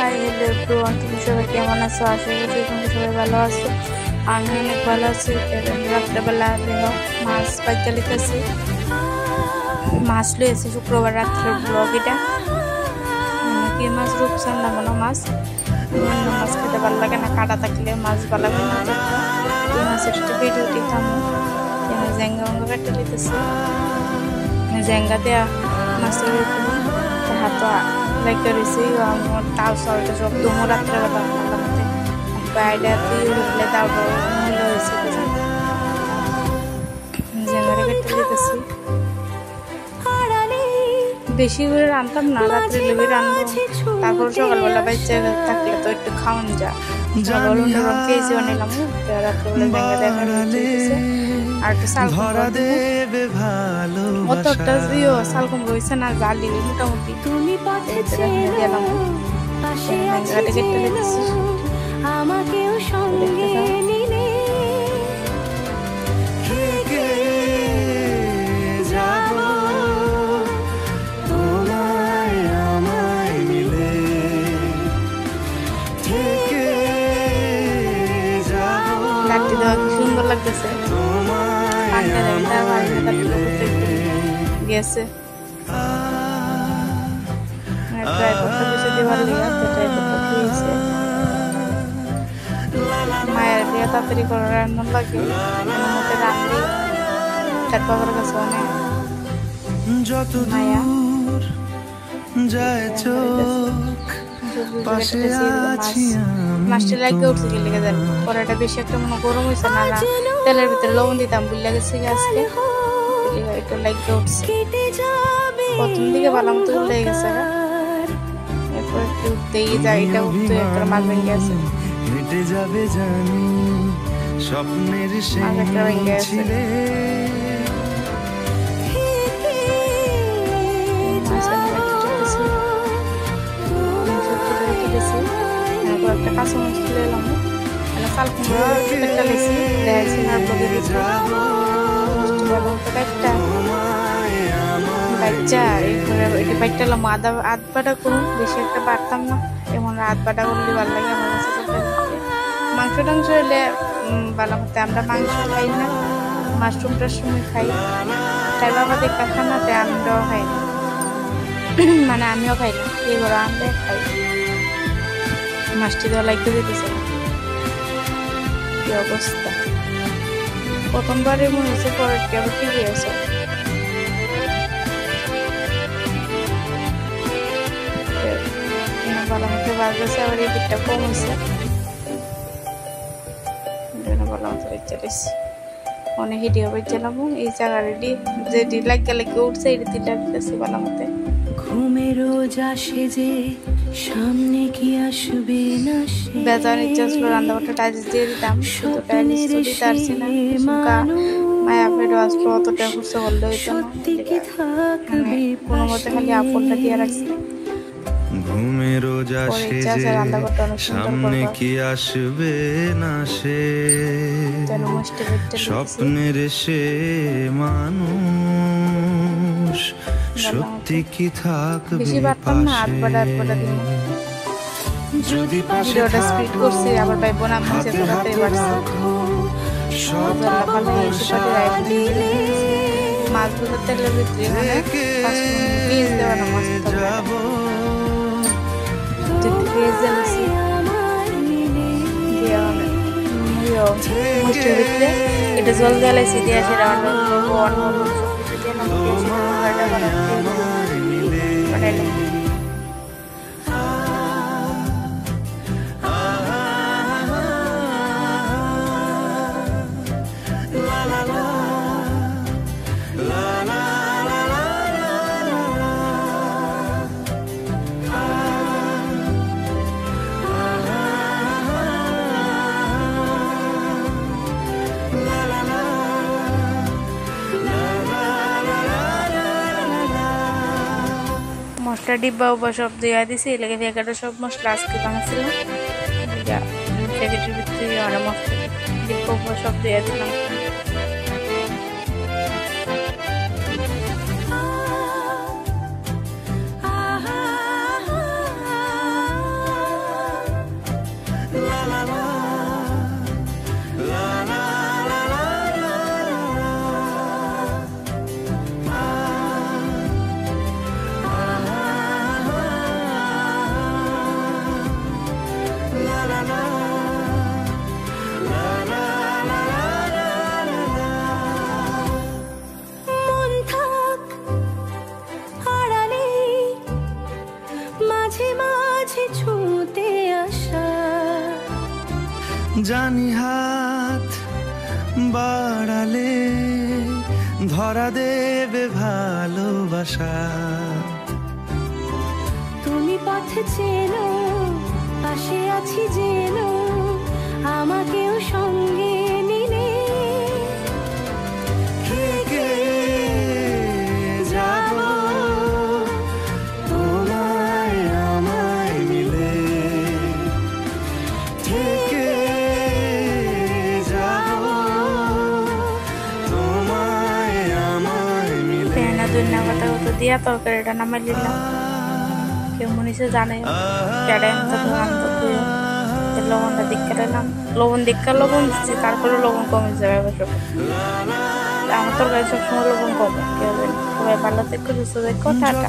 Hi hello everyone, তুমি সবাই কেমন আছো? আশা করি তোমরা সবাই ভালো আছো। আমি অনেক ভালো আছি। রাত্রেবেলা দেখো মাছ বাচ্চা লিখেছি, মাছ লুয়েছি শুক্রবার রাত্রের ব্লগ এটা। কি মাছ? রূপচান্দা মনো মাছ। অন্য মাছ খেতে ভালো লাগে না, কাটা থাকলে মাছ ভালো লাগে না। এই মাছের একটু ভিডিও দিতাম, জেঙ্গা অঙ্গ কেটে লিখেছি। জেঙ্গা দেওয়া মাছের হাত লেগে রয়েছে, তাও সলটা সব দমো রাত্রেবেলা মধ্যে বাইরে তুই উঠলে তারপর মূল্য হয়েছে জেঙ্গারে কেটে লিখেছি। বেশি করে রান্তাম না, রাত্রে লেগে রান্নবো, তারপর সকালবেলা বাচ্চা থাকলে তো একটু খাওয়ান যা খেয়েছি নিলাম। রাত্রেবেলা জেঙ্গা দেখা আর একটু শাল কুমড়ো অতটা শাল কুমড়ো হয়েছে না, জালি মোটামুটি দিলাম। কেটে লিখেছি আমাকেও সঙ্গে নিলে যাব তোমায় আমায় মিলে থেকে যাব। লাঠি দেওয়া কি সুন্দর লাগতেছে, গেছে মায়ের বিয়ে তাড়াতাড়ি করে রান্না লাগে, মধ্যে রান্নি তার বাবার কাছে অনেক মায়া মাছটা লাগিয়ে উঠছে গেলে গেলেন কড়াইটা বেশি একটা মনে গরম হয়েছে না, তেলের ভিতরে লবণ দিতাম বুঝলে গেছে আজকে একটু লাগিয়ে উঠছে। প্রথম দিকে ভালো মতো লেগে গেছে, এরপর একটু উঠতেই যায়, এটা উঠতে একটা মাছ ভেঙে গেছে, হেঁটে যাবে জানি স্বপ্নের একটা ভেঙে গেছে। একটা কাঁচা মাছ তুলে এলাম, শাল কুমড়ো একটা লেছি দেখছি না একটা বাচ্চা এটি বাচ্চা এলাম আধ বাটা করুন, বেশি একটা বাড়তাম না, এমন আধ বাটা করলে ভালো লাগে আমার কাছে। মাংস টাংস হলে ভালো মতো, আমরা মাংস খাই না, মাশরুম টাশরুম খাই, তাই বাবা দেখা খানাতে আমরাও খাই না, মানে আমিও খাই না, এগুলো আমরা খাই। মাছটি দেওয়া লাগতে দিতেছে না, কি অবস্থা। প্রথমবারে মনে হচ্ছে পরেরটি আবার ঠিকই আছে। ভালো মতো বাজতেছে, আবার এই দিকটা কম হয়েছে, ভালো মতো চলেছি। অনেক হিডিও বেচালাম এই জায়গা রেডি যেটি লাগিয়ে লাগিয়ে উঠছে এটি লাগতেছে ভালো মতো। ঘুমেরও আসে যে সামনে কি আসবে না, বেজার ইচ্ছা ছিল রান্না বান্না টাইলস দিয়ে দিতাম, শুধু টাইলস তো দিতে পারছি না, মায়া ফেরো আসলো অতটা খুঁজতে বললে হইতো না, কোনো মতে খালি আপনটা দিয়ে রাখছি। ঘুমের আসে যে সামনে কি আসবে না, সে স্বপ্নের সে মানুষ সত্যি কি থাকবে পাশে। যদি ভিডিওটা স্পিড করছি আবার পাইবো না, মুছে তোলাতেই পারছি। মাছগুলো তেলের ভিতরে পেঁয়াজ দেওয়া না, মাছ পেঁয়াজ দিয়েছি মুষ্টির ভিতরে এটা জল দিয়েছি দিয়ে সেটা মশলা ডিব্বা উব্বা সব দিয়ে দিছি, লেগে প্যাকেটে সব মশলা আজকে বানাচ্ছিলাম, প্যাকেটের ভিতরে মশলা ডিব্বা উব্বা সব দিয়ে দিলাম। মাঝে মাঝে ছুঁতে আসা। জানি হাত বাড়ালে ধরা দেবে ভালোবাসা। তুমি পথে চেনো, পাশে আছি জেনো, আমাকেও সঙ্গে নিলে থেকে যাব তোমায় আমায় মিলে, থেকে যাব তোমায় আমায় মিলে। পেঁয়ানা দুনিয়া কথা কত দিয়া তরকারিটা নামে নিলাম। কেউ মনীষে জানে কেডাই তো আনতো লবণটা দিকে দিলাম, লবণ দিচ্ছি, তারপরে লবণ কমে যাবে অবশ্য। আমার তরকারি সবসময় লবণ কম, কেউ জানি। সবাই ভালো থেকো, সুস্থ থেকো, টাটা।